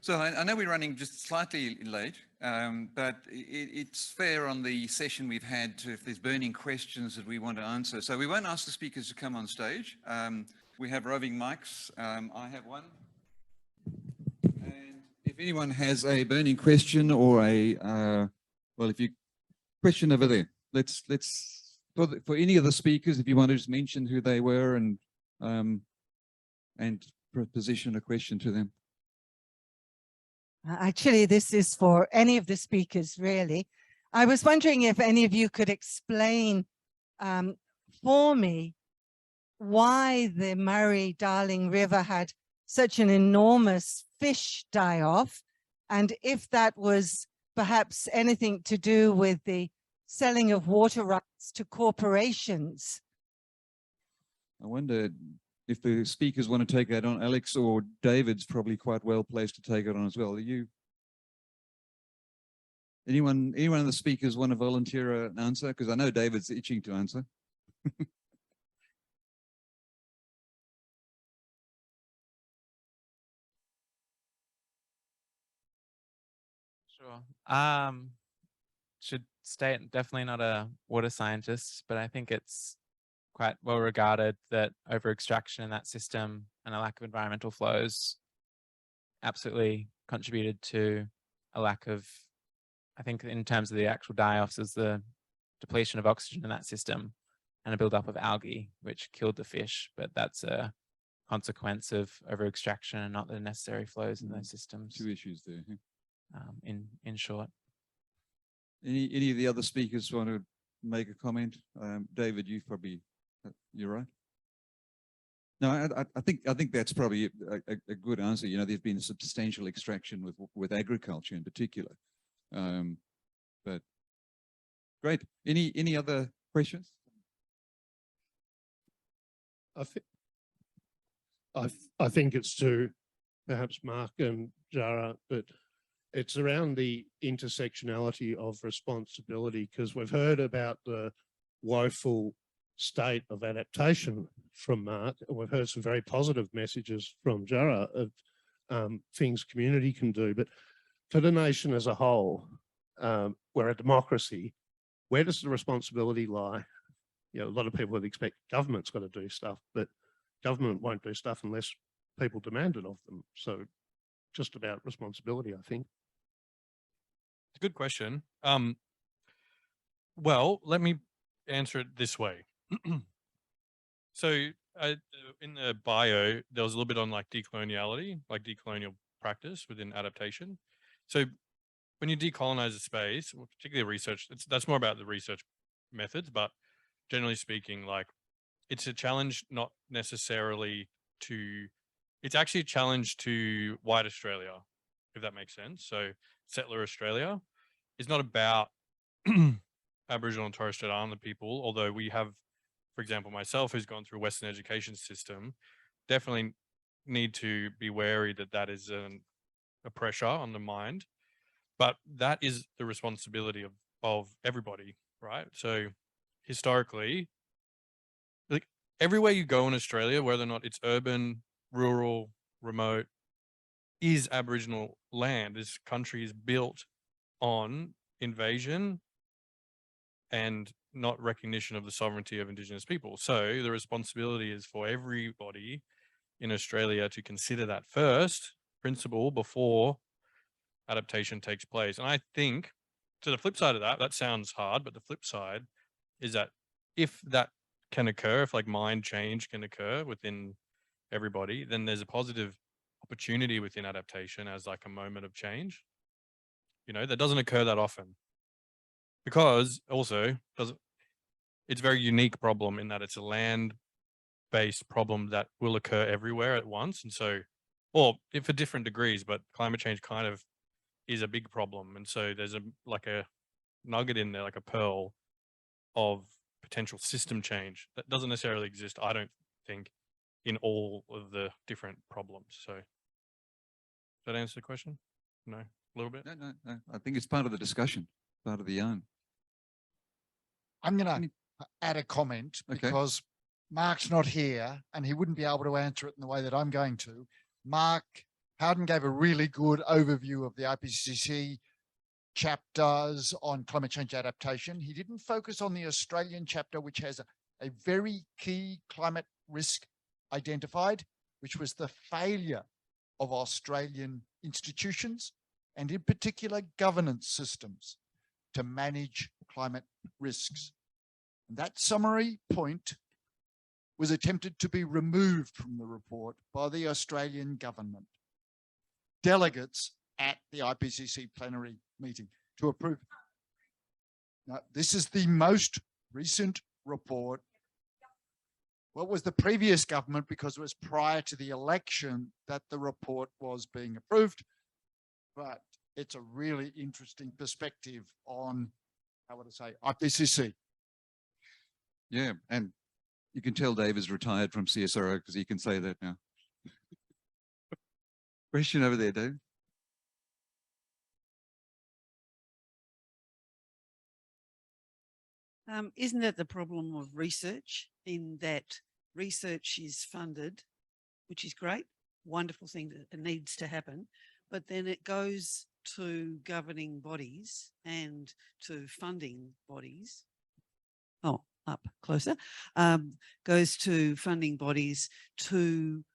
So I know we're running just slightly late, but it's fair on the session we've had to, if there's burning questions that we want to answer. So we won't ask the speakers to come on stage. We have roving mics. I have one. And if anyone has a burning question or a, well, if you question over there, let's for any of the speakers, if you want to just mention who they were and position a question to them. Actually, this is for any of the speakers, really. I was wondering if any of you could explain for me why the Murray-Darling River had such an enormous fish die-off, and if that was perhaps anything to do with the selling of water rights to corporations. I wonder if the speakers want to take that on. Alex or David's probably quite well placed to take it on as well. Are you? Anyone of the speakers want to volunteer an answer? Because I know David's itching to answer. Sure. Should state, definitely not a water scientist, but I think it's quite well regarded that over extraction in that system and a lack of environmental flows absolutely contributed to a lack of, I think in terms of the actual die-offs, is the depletion of oxygen in that system and a buildup of algae, which killed the fish. But that's a consequence of over extraction and not the necessary flows in those systems. Two issues there. In short. Any of the other speakers want to make a comment? David, you're right. No, I think that's probably a good answer. You know, there's been a substantial extraction with agriculture in particular. But great. Any other questions? I think it's to perhaps Mark and Djarra, but it's around the intersectionality of responsibility, because we've heard about the woeful state of adaptation from Mark, and we've heard some very positive messages from Djarra of things community can do. But for the nation as a whole, we're a democracy. Where does the responsibility lie? You know, a lot of people would expect government's got to do stuff, but government won't do stuff unless people demand it of them. So just about responsibility, I think. It's a good question. Well, let me answer it this way. So in the bio, there was a little bit on like decoloniality, like decolonial practice within adaptation. So when you decolonize a space, particularly research, that's more about the research methods, but generally speaking, like it's a challenge not necessarily to, it's actually a challenge to white Australia, if that makes sense. So settler Australia is not about Aboriginal and Torres Strait Islander people, although we have, for example, myself, who's gone through a Western education system, definitely need to be wary that that is a pressure on the mind. But that is the responsibility of everybody, right? So historically, like everywhere you go in Australia, whether or not it's urban, rural, remote, is Aboriginal land. This country is built on invasion and not recognition of the sovereignty of Indigenous people. So the responsibility is for everybody in Australia to consider that first principle before adaptation takes place. And I think, to the flip side of that, that sounds hard, but the flip side is that if that can occur, if like mind change can occur within everybody, then there's a positive opportunity within adaptation as like a moment of change. You know, that doesn't occur that often, because also it's a very unique problem in that it's a land-based problem that will occur everywhere at once. And so, or for different degrees, but climate change kind of is a big problem. And so there's like a nugget in there, like a pearl of potential system change that doesn't necessarily exist, I don't think, in all of the different problems. So does that answer the question? No, a little bit? No. I think it's part of the discussion, part of the yarn. I'm going to add a comment because Mark's not here and he wouldn't be able to answer it in the way that I'm going to. Mark Howden gave a really good overview of the IPCC chapters on climate change adaptation. He didn't focus on the Australian chapter, which has a very key climate risk identified, which was the failure of Australian institutions and in particular governance systems to manage climate risks. And that summary point was attempted to be removed from the report by the Australian government delegates at the IPCC plenary meeting to approve. Now, this is the most recent report. What was the previous government, because it was prior to the election that the report was being approved, but it's a really interesting perspective on, how would I say, IPCC. Yeah, and you can tell Dave is retired from CSIRO because he can say that now. Question over there, Dave. Isn't that the problem of research, in that research is funded, which is great, wonderful thing that needs to happen, but then it goes to governing bodies and to funding bodies. Oh, up closer. Goes to funding bodies to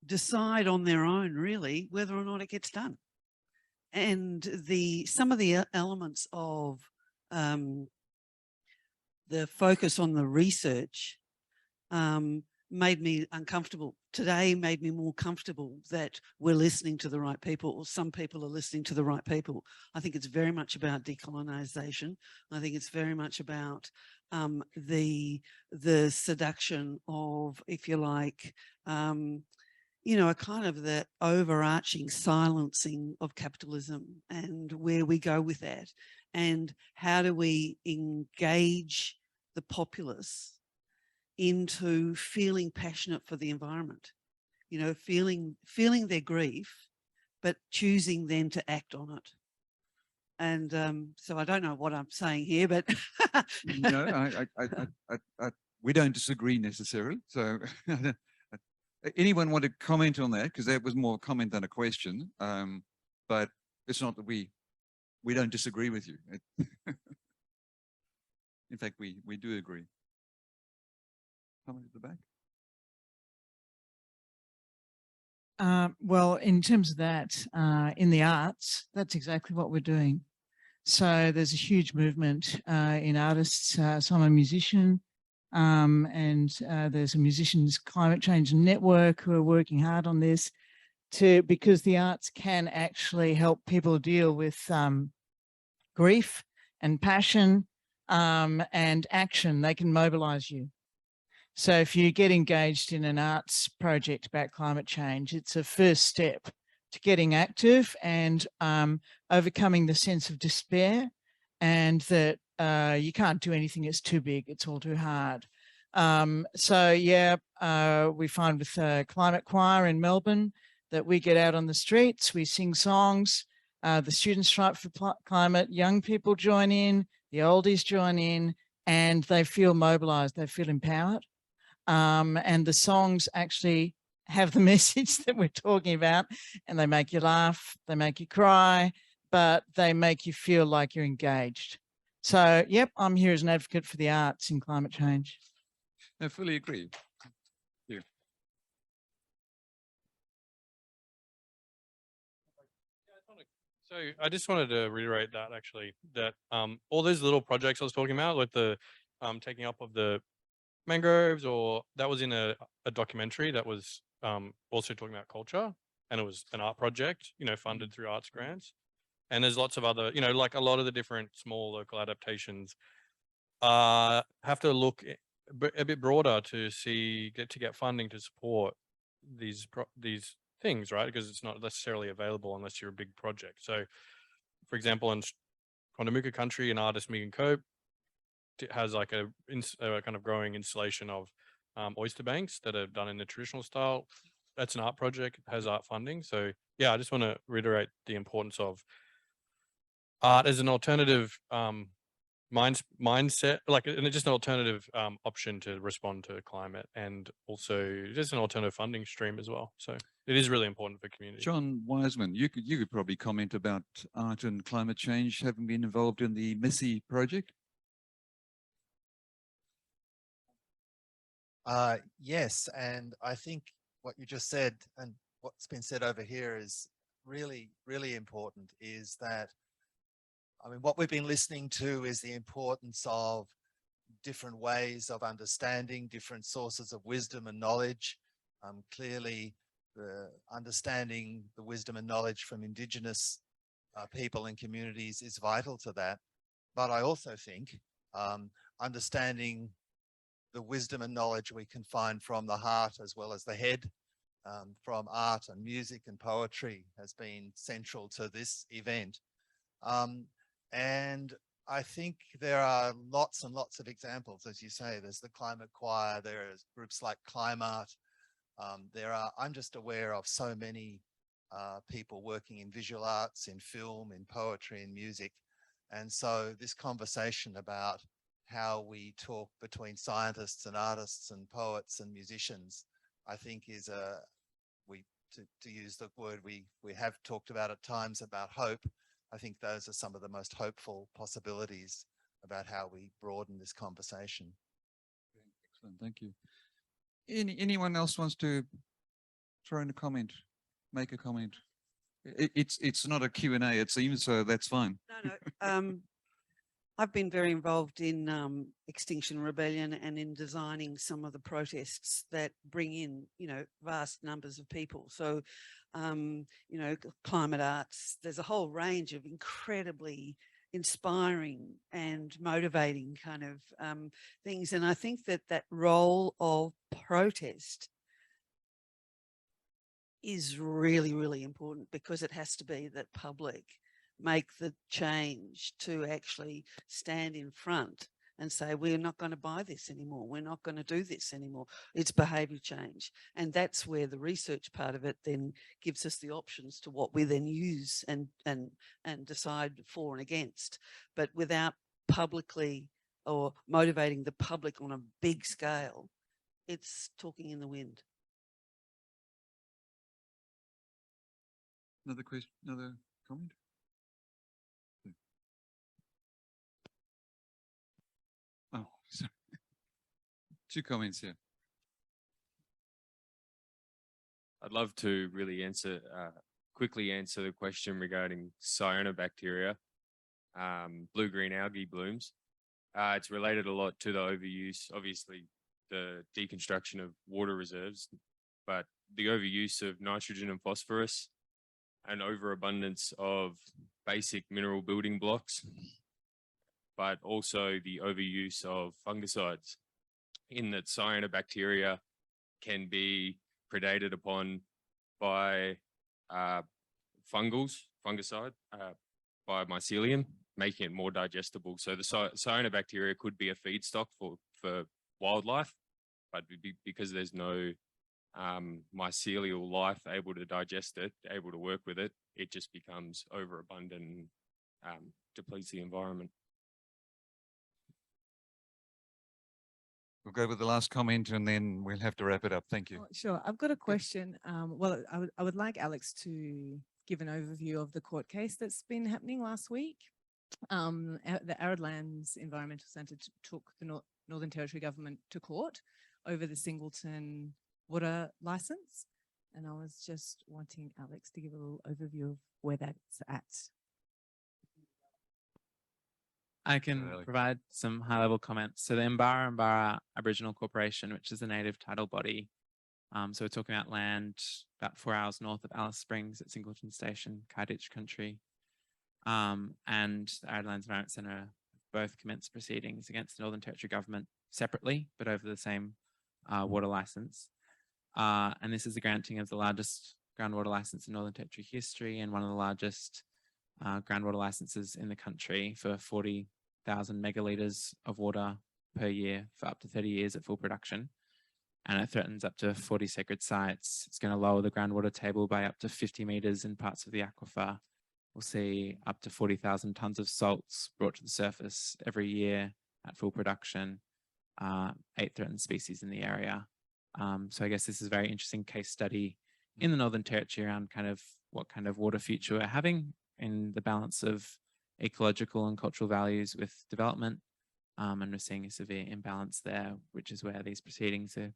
decide on their own, really, whether or not it gets done. And some of the elements of the focus on the research made me uncomfortable. Today made me more comfortable that we're listening to the right people, or some people are listening to the right people. I think it's very much about decolonisation. I think it's very much about the seduction of, if you like, you know, a kind of the overarching silencing of capitalism and where we go with that, and how do we engage the populace into feeling passionate for the environment, you know, feeling their grief, but choosing then to act on it. And so I don't know what I'm saying here, but No, we don't disagree necessarily. So anyone want to comment on that? Because that was more a comment than a question. But it's not that we don't disagree with you. In fact, we do agree. Comment at the back. Well, in terms of that, in the arts, that's exactly what we're doing. So there's a huge movement in artists. So I'm a musician, and there's a musicians climate change network who are working hard on this, because the arts can actually help people deal with grief and passion and action. They can mobilize you. So if you get engaged in an arts project about climate change, it's a first step to getting active and overcoming the sense of despair, and that you can't do anything, it's too big, it's all too hard. So yeah, we find with Climate Choir in Melbourne that we get out on the streets, we sing songs, the students write for climate, young people join in, the oldies join in, and they feel mobilized, they feel empowered. And the songs actually have the message that we're talking about, and they make you laugh, they make you cry, but they make you feel like you're engaged. So, yep, I'm here as an advocate for the arts in climate change. I fully agree. Yeah. So I just wanted to reiterate that actually, that all those little projects I was talking about, like the taking up of the mangroves, or that was in a documentary that was also talking about culture, and it was an art project, you know, funded through arts grants. And there's lots of other, you know, like a lot of the different small local adaptations have to look a bit broader to get funding to support these things, right? Because it's not necessarily available unless you're a big project. So for example, in Kondamuka country, an artist, Megan Cope, has like a kind of growing installation of oyster banks that are done in the traditional style. That's an art project, has art funding. So yeah, I just want to reiterate the importance of art as an alternative mindset, like, and it's just an alternative option to respond to climate, and also just an alternative funding stream as well. So it is really important for community. John Wiseman, you could probably comment about art and climate change, having been involved in the MISSI project. Yes, and I think what you just said and what's been said over here is really, really important, is that, I mean, what we've been listening to is the importance of different ways of understanding, different sources of wisdom and knowledge. Clearly, the understanding the wisdom and knowledge from Indigenous people and communities is vital to that. But I also think understanding the wisdom and knowledge we can find from the heart as well as the head, from art and music and poetry, has been central to this event. And I think there are lots and lots of examples, as you say. There's the Climate Choir, there are groups like Climart. I'm just aware of so many people working in visual arts, in film, in poetry, in music. And so this conversation about how we talk between scientists and artists and poets and musicians, I think is to use the word we have talked about at times about hope. I think those are some of the most hopeful possibilities about how we broaden this conversation. Excellent, thank you. Anyone else wants to throw in a comment, make a comment? It's not a Q&A, it seems, so that's fine. No. I've been very involved in Extinction Rebellion and in designing some of the protests that bring in, vast numbers of people. So, climate arts, there's a whole range of incredibly inspiring and motivating kind of things. And I think that role of protest is really, really important, because it has to be that public make the change to actually stand in front and say, we're not going to buy this anymore. We're not going to do this anymore. It's behaviour change. And that's where the research part of it then gives us the options to what we then use and decide for and against. But without publicly or motivating the public on a big scale, it's talking in the wind. Another question, another comment? Oh, sorry. Two comments here. I'd love to really quickly answer the question regarding cyanobacteria, blue-green algae blooms. It's related a lot to the overuse, obviously the deconstruction of water reserves, but the overuse of nitrogen and phosphorus and overabundance of basic mineral building blocks, but also the overuse of fungicides, in that cyanobacteria can be predated upon by fungicide, by mycelium, making it more digestible. So the cyanobacteria could be a feedstock for wildlife, but because there's no mycelial life able to digest it, able to work with it, it just becomes overabundant and depletes the environment. We'll go with the last comment and then we'll have to wrap it up. Thank you. Oh, sure. I've got a question. Well, I would like Alex to give an overview of the court case that's been happening last week. The Arid Lands Environmental Centre took the Northern Territory government to court over the Singleton water licence. And I was just wanting Alex to give a little overview of where that's at. I can provide some high-level comments. So the Mparntwe Aboriginal Corporation, which is a native title body, so we're talking about land about 4 hours north of Alice Springs at Singleton Station, Kaiditch country, and the Arid Lands Environment Centre both commenced proceedings against the Northern Territory government separately, but over the same water licence. And this is the granting of the largest groundwater licence in Northern Territory history and one of the largest groundwater licenses in the country for 40,000 megalitres of water per year for up to 30 years at full production. And it threatens up to 40 sacred sites. It's going to lower the groundwater table by up to 50 metres in parts of the aquifer, we'll see up to 40,000 tons of salts brought to the surface every year at full production, 8 threatened species in the area. So I guess this is a very interesting case study in the Northern Territory around kind of what kind of water future we're having in the balance of ecological and cultural values with development. And we're seeing a severe imbalance there, which is where these proceedings are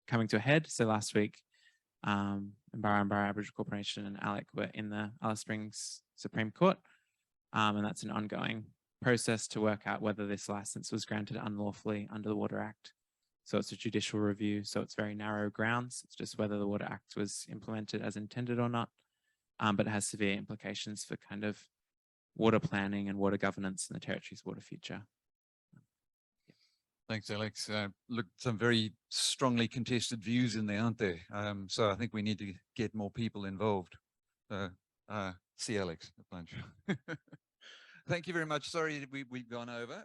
coming to a head. So last week, Mparntwe Aboriginal Corporation and ALEC were in the Alice Springs Supreme Court. And that's an ongoing process to work out whether this license was granted unlawfully under the Water Act. So it's a judicial review. So it's very narrow grounds. It's just whether the Water Act was implemented as intended or not. But it has severe implications for kind of water planning and water governance in the Territory's water future. Thanks, Alex. Look, some very strongly contested views in there, aren't there? So I think we need to get more people involved. See Alex a bunch. Thank you very much. Sorry we've gone over.